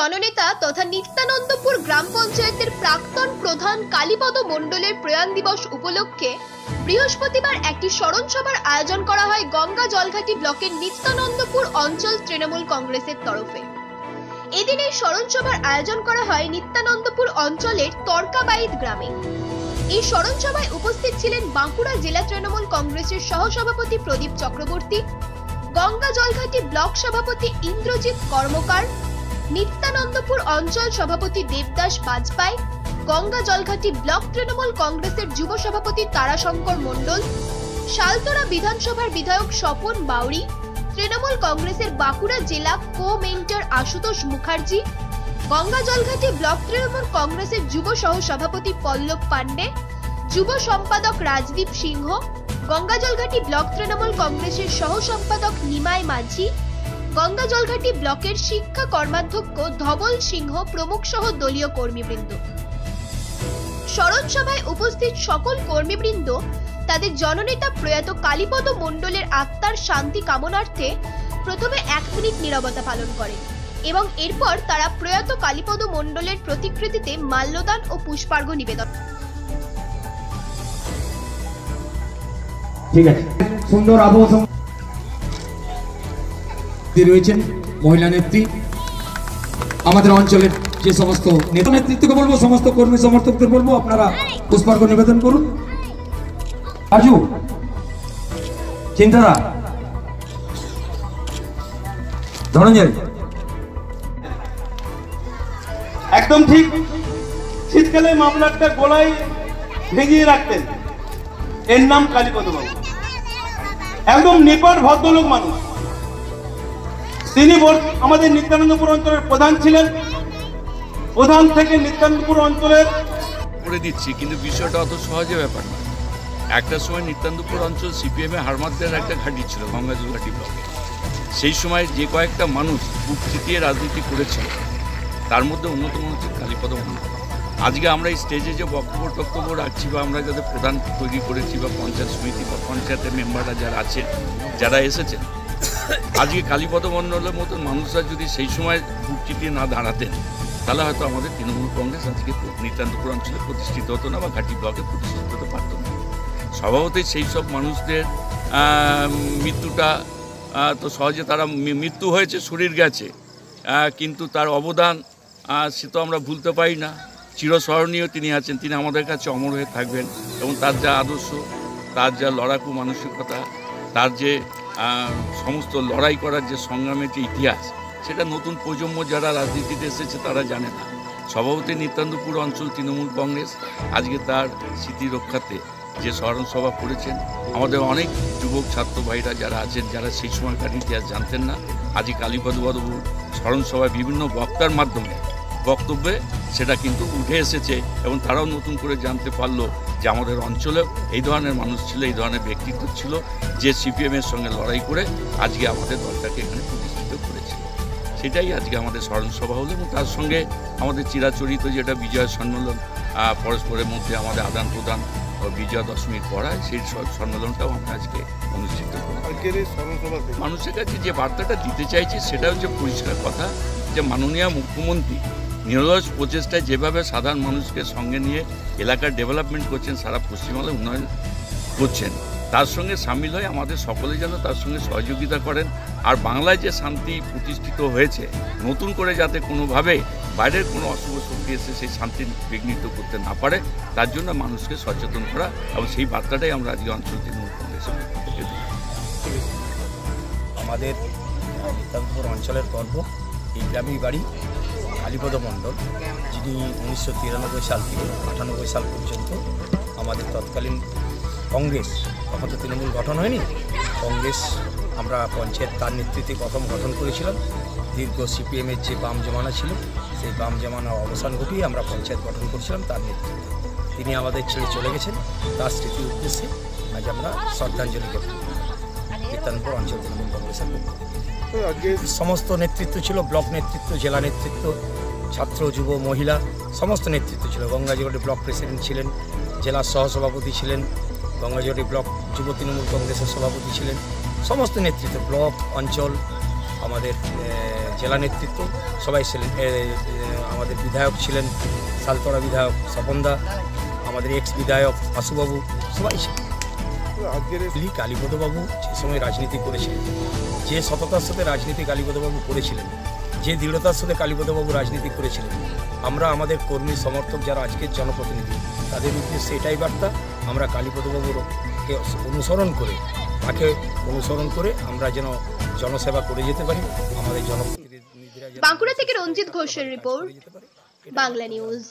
জননেতা তথা নিত্যানন্দপুর গ্রাম পঞ্চায়েতের প্রাক্তন প্রধান কালীপদ মণ্ডলের প্রয়াণ দিবস উপলক্ষে বৃহস্পতিবার একটি স্মরণ সভার আয়োজন করা হয় গঙ্গা জলঘাটি ব্লকের নিত্যানন্দপুর অঞ্চল তৃণমূল কংগ্রেসের তরফে। এদিন এই স্মরণ সভার আয়োজন করা হয় নিত্যানন্দপুর অঞ্চলের তর্কাবাইদ গ্রামে। এই স্মরণ সভায় উপস্থিত ছিলেন বাঁকুড়া জেলা তৃণমূল কংগ্রেসের সহসভাপতি প্রদীপ চক্রবর্তী, গঙ্গা জলঘাটি ব্লক সভাপতি ইন্দ্রজিৎ কর্মকার, নিত্যানন্দপুর অঞ্চল সভাপতি দেবদাস বাজপাই, গঙ্গা জলঘাটি ব্লক তৃণমূল কংগ্রেসের যুব সভাপতি তারাশঙ্কর মণ্ডল, শালতোরা বিধানসভার বিধায়ক স্বপন বাউরি, তৃণমূল কংগ্রেসের বাঁকুড়া জেলা কো-মেন্টর আশুতোষ মুখার্জি, গঙ্গা জলঘাটি ব্লক তৃণমূল কংগ্রেসের যুব সহ সভাপতি পল্লব পান্ডে, যুব সম্পাদক রাজদীপ সিংহ, গঙ্গা জলঘাটি ব্লক তৃণমূল কংগ্রেসের সহ সম্পাদক নিমাই মাঝি, গঙ্গা জলঘাটি ব্লকের শিক্ষা কর্মাধ্যক্ষ ধবল সিংহ প্রমুখ সহ দলীয় কর্মীবৃন্দ। স্মরণ সভায় উপস্থিত সকল কর্মীবৃন্দ তাদের জননেতা প্রয়াত কালীপদ মণ্ডলের আত্মার শান্তি কামনার্থে প্রথমে 1 মিনিট নীরবতা পালন করেন এবং এরপর তারা প্রয়াত কালীপদ মণ্ডলের প্রতিকৃতিতে মাল্যদান ও পুষ্পার্ঘ্য নিবেদন। ঠিক আছে, সুন্দর আবহ রয়েছেন মহিলা নেত্রী, আমাদের অঞ্চলের যে সমস্ত নেতৃত্বকে বলবো, সমস্ত কর্মী সমর্থকদের বলবো আপনারা পুষ্পার্ঘ্য নিবেদন করুন। রাজু, চিন্তারা, ধনঞ্জয়, একদম ঠিক। শীতকালে মামলাটা গোলায় ভেঙিয়ে রাখতেন। এর নাম কালীপদ বাবু, একদম নিপাট ভদ্রলোক মানুষ। তিনি আমাদের নিত্যানন্দপুর অঞ্চলের প্রধান ছিলেন। প্রধান থেকে নিত্যানন্দপুর অঞ্চলের করে দিচ্ছি, কিন্তু বিষয়টা অত সহজে ব্যাপার না। একটা সময় নিত্যানন্দপুর অঞ্চল সিপিএম এ হারমাদদের একটা ঘাঁটি ছিল গঙ্গা জলঘাটি ব্লকে। সেই সময় যে কয়েকটা মানুষ বুক চিতিয়ে রাজনীতি করেছিল তার মধ্যে অন্যতম হচ্ছে কালীপদ মণ্ডল। আজকে আমরা এই স্টেজে যে বক্তব্য রাখছি বা আমরা যাদের প্রধান তৈরি করেছি বা পঞ্চায়েত সমিতি বা পঞ্চায়েতের মেম্বাররা যারা আছেন, যারা এসেছেন, আজকে কালীপদ মণ্ডলের মতন মানুষরা যদি সেই সময় বুক চিতিয়ে না দাঁড়াতেন তাহলে হয়তো আমাদের তৃণমূল কংগ্রেস আজকে নিত্যানন্দপুর অঞ্চলে প্রতিষ্ঠিত হতো না বা ঘাটি ব্লকে প্রতিষ্ঠিত হতে পারত না। স্বভাবতই সেই সব মানুষদের মৃত্যুটা তো সহজে, তারা মৃত্যু হয়েছে, শরীর গেছে, কিন্তু তার অবদান সে তো আমরা ভুলতে পারি না। চিরস্মরণীয় তিনি আছেন, তিনি আমাদের কাছে অমর হয়ে থাকবেন এবং তার যা আদর্শ, তার যা লড়াকু মানসিকতা, তার যে সমস্ত লড়াই করার যে সংগ্রামের যে ইতিহাস, সেটা নতুন প্রজন্ম যারা রাজনীতিতে এসেছে তারা জানে না। স্বভাবতই নিত্যানন্দপুর অঞ্চল তৃণমূল কংগ্রেস আজকে তার স্মৃতি রক্ষাতে যে স্মরণ সভা করেছেন, আমাদের অনেক যুবক ছাত্র ভাইরা যারা আছেন, যারা সেই সময়কার ইতিহাস জানতেন না, আজকে কালীপদ বাবুর স্মরণ সভায় বিভিন্ন বক্তার মাধ্যমে বক্তব্যে সেটা কিন্তু উঠে এসেছে এবং তারাও নতুন করে জানতে পারলো যে আমাদের অঞ্চলেও এই ধরনের মানুষ ছিল, এই ধরনের ব্যক্তিত্ব ছিল যে সিপিএমের সঙ্গে লড়াই করে আজকে আমাদের দলটাকে এখানে প্রতিষ্ঠিত করেছে। সেটাই আজকে আমাদের স্মরণ সভা হলো এবং তার সঙ্গে আমাদের চিরাচরিত যেটা বিজয় সম্মেলন, পরস্পরের মধ্যে আমাদের আদান প্রদান ও বিজয়া দশমীর পড়ায়, সেই সম্মেলনটাও আমরা আজকে অনুষ্ঠিত করি। মানুষের কাছে যে বার্তাটা দিতে চাইছি সেটা হচ্ছে পরিষ্কার কথা, যে মাননীয় মুখ্যমন্ত্রী নিরলস প্রচেষ্টায় যেভাবে সাধারণ মানুষকে সঙ্গে নিয়ে এলাকার ডেভেলপমেন্ট করছেন, সারা পশ্চিমবাংলায় উন্নয়ন করছেন, তার সঙ্গে সামিল হয়ে আমাদের সকলে যেন তার সঙ্গে সহযোগিতা করেন। আর বাংলায় যে শান্তি প্রতিষ্ঠিত হয়েছে, নতুন করে যাতে কোনোভাবে বাইরের কোনো অশুভ শক্তি এসে সেই শান্তি বিঘ্নিত করতে না পারে, তার জন্য মানুষকে সচেতন করা এবং সেই বার্তাটাই আমরা আজকে অঞ্চল তৃণমূল কংগ্রেসের পক্ষে দিই। আমাদের নিত্যানন্দপুর অঞ্চলের গর্ব, এই গ্রামেই বাড়ি কালীপদ মণ্ডল, যিনি 1993 সাল থেকে 98 সাল পর্যন্ত আমাদের তৎকালীন কংগ্রেস, তখন তো তৃণমূল গঠন হয়নি, কংগ্রেস আমরা পঞ্চায়েত তার নেতৃত্বে প্রথম গঠন করেছিলাম। দীর্ঘ সিপিএমের যে বাম জমানা ছিল, সেই বাম জমানার অবসান ঘটিয়ে আমরা পঞ্চায়েত গঠন করেছিলাম তার নেতৃত্বে। তিনি আমাদের ছেড়ে চলে গেছেন, তার স্মৃতির উদ্দেশ্যে আজ আমরা শ্রদ্ধাঞ্জলি জ্ঞাপন করি নিত্যানন্দপুর অঞ্চল তৃণমূল কংগ্রেসের পক্ষ থেকে। সমস্ত নেতৃত্ব ছিল, ব্লক নেতৃত্ব, জেলা নেতৃত্ব, ছাত্র, যুব, মহিলা, সমস্ত নেতৃত্ব ছিল। গঙ্গা জলঘাটি ব্লক প্রেসিডেন্ট ছিলেন, জেলার সহসভাপতি ছিলেন, গঙ্গা জলঘাটি ব্লক যুব তৃণমূল কংগ্রেসের সভাপতি ছিলেন, সমস্ত নেতৃত্ব, ব্লক, অঞ্চল, আমাদের জেলা নেতৃত্ব সবাই ছিলেন। আমাদের বিধায়ক ছিলেন সালতরা বিধায়ক স্বপনদা, আমাদের এক্স বিধায়ক আশুবাবু, সবাই ছিলেন। কালীপদবাবু যে সময় রাজনীতি করেছিলেন, যে সততার সাথে রাজনীতি কালীপদবাবু করেছিলেন, যে দৃঢ়তার সাথে কালীপদবাবু রাজনীতি করেছিলেন, আমরা আমাদের কর্মী সমর্থক যারা আজকের জনপ্রতিনিধি তাদের উদ্দেশ্যে এটাই বার্তা, আমরা কালীপদবাবুকে অনুসরণ করে আমরা যেন জনসেবা করে যেতে পারি। আমাদের জনপ্রতিনিধিরা বাঁকুড়া থেকে রঞ্জিত ঘোষের রিপোর্ট, বাংলা নিউজ।